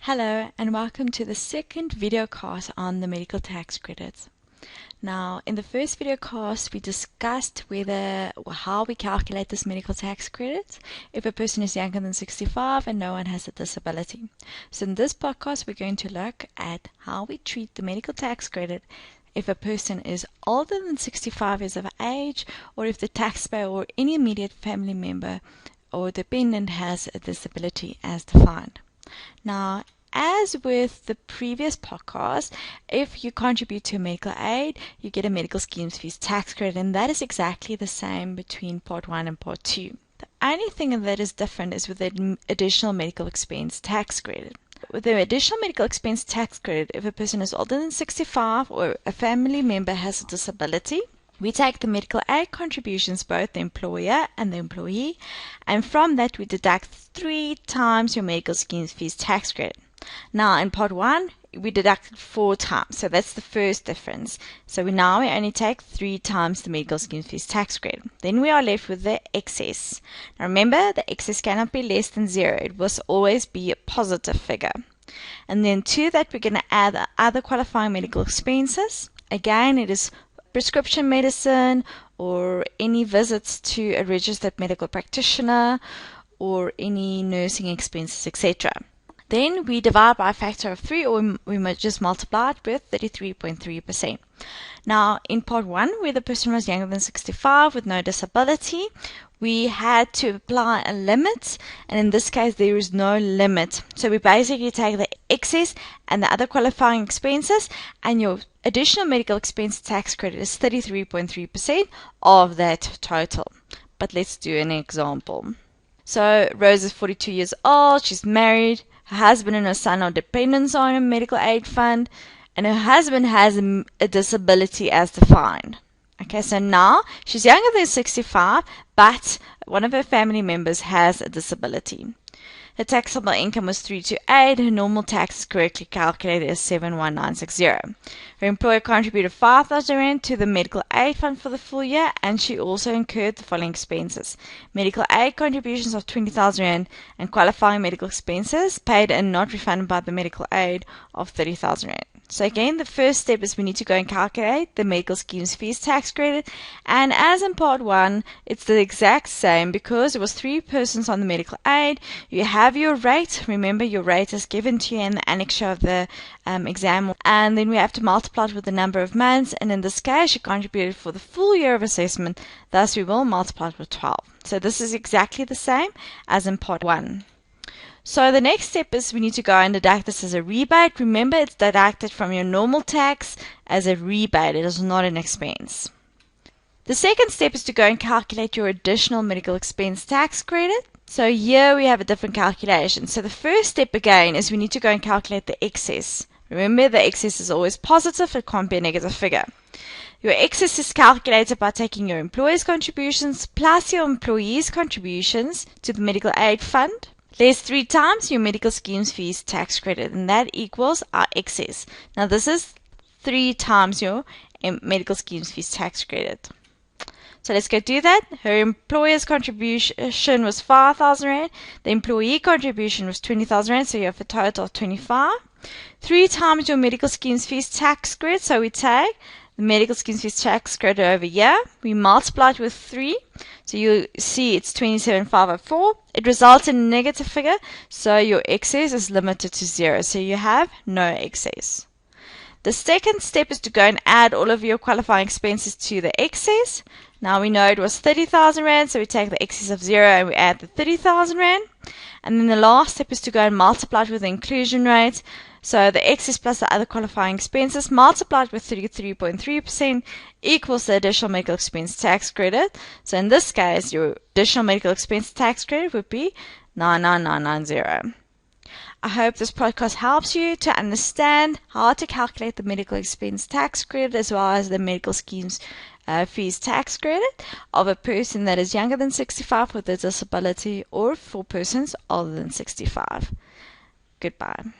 Hello and welcome to the second video cast on the medical tax credits. Now, in the first video cast, we discussed how we calculate this medical tax credit if a person is younger than 65 and no one has a disability. So in this podcast, we're going to look at how we treat the medical tax credit if a person is older than 65 years of age, or if the taxpayer or any immediate family member or dependent has a disability as defined. Now, as with the previous podcast, if you contribute to a medical aid, you get a medical schemes fees tax credit, and that is exactly the same between Part 1 and Part 2. The only thing that is different is with the additional medical expense tax credit. With the additional medical expense tax credit, if a person is older than 65 or a family member has a disability, we take the medical aid contributions, both the employer and the employee, and from that we deduct 3 times your medical schemes fees tax credit. Now in Part 1, we deducted 4 times, so that's the first difference. So we only take 3 times the medical schemes fees tax credit. Then we are left with the excess. Now remember, the excess cannot be less than 0. It must always be a positive figure. And then to that, we're going to add the other qualifying medical expenses. Again, it is prescription medicine or any visits to a registered medical practitioner or any nursing expenses, etc. Then we divide by a factor of 3, or we might just multiply it with 33.3%. Now, in Part 1, where the person was younger than 65 with no disability, we had to apply a limit, and in this case, there is no limit. So we basically take the excess and the other qualifying expenses, and your additional medical expense tax credit is 33.3% of that total. But let's do an example. So Rose is 42 years old, she's married, her husband and her son are dependents on a medical aid fund, and her husband has a disability as defined. Okay, so now she's younger than 65, but one of her family members has a disability. Her taxable income was 328. Her normal tax is correctly calculated as 71960. Her employer contributed 5,000 Rand to the medical aid fund for the full year, and she also incurred the following expenses: medical aid contributions of 20,000 Rand and qualifying medical expenses paid and not refunded by the medical aid of 30,000 Rand. So again, the first step is we need to go and calculate the medical schemes fees tax credit, and as in Part 1, it's the exact same because it was 3 persons on the medical aid. You have your rate. Remember, your rate is given to you in the annexure of the exam, and then we have to multiply it with the number of months, and in this case, you contributed for the full year of assessment, thus we will multiply it with 12. So this is exactly the same as in Part 1. So the next step is we need to go and deduct this as a rebate. Remember, it's deducted from your normal tax as a rebate. It is not an expense. The second step is to go and calculate your additional medical expense tax credit. So here we have a different calculation. So the first step again is we need to go and calculate the excess. Remember, the excess is always positive. It can't be a negative figure. Your excess is calculated by taking your employer's contributions plus your employee's contributions to the medical aid fund, less 3 times your medical schemes fees tax credit, and that equals our excess. Now this is 3 times your medical schemes fees tax credit. So let's go do that. Her employer's contribution was 5,000 Rand. The employee contribution was 20,000 Rand, so you have a total of 25. 3 times your medical schemes fees tax credit, so we take the medical schemes fees tax credit over here. We multiply it with 3. So you see it's 27,504. It results in a negative figure, so your excess is limited to 0. So you have no excess. The second step is to go and add all of your qualifying expenses to the excess. Now we know it was 30,000 Rand, so we take the excess of 0 and we add the 30,000 Rand. And then the last step is to go and multiply it with the inclusion rate. So the excess plus the other qualifying expenses multiplied with 33.3% equals the additional medical expense tax credit. So in this case, your additional medical expense tax credit would be 99990. I hope this podcast helps you to understand how to calculate the medical expense tax credit as well as the medical schemes fees tax credit of a person that is younger than 65 with a disability, or for persons older than 65. Goodbye.